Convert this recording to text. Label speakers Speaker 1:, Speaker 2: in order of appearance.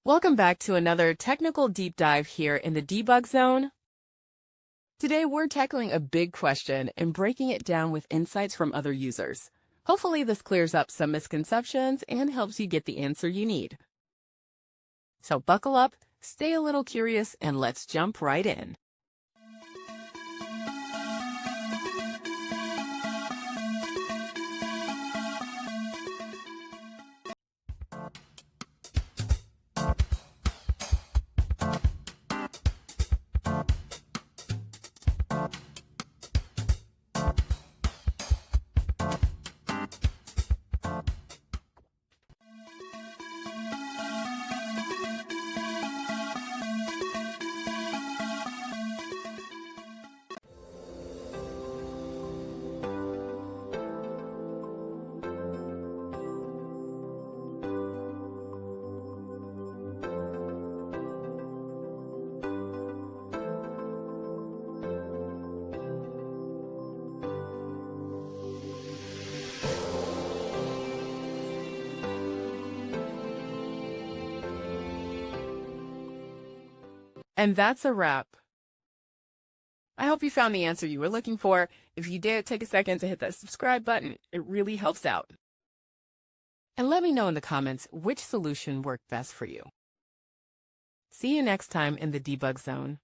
Speaker 1: Welcome back to another technical deep dive here in the debug zone. Today we're tackling a big question and breaking it down with insights from other users. Hopefully this clears up some misconceptions and helps you get the answer you need. So buckle up, stay a little curious, and let's jump right in. And that's a wrap. I hope you found the answer you were looking for. If you did, take a second to hit that subscribe button. It really helps out. And let me know in the comments which solution worked best for you. See you next time in the debug zone.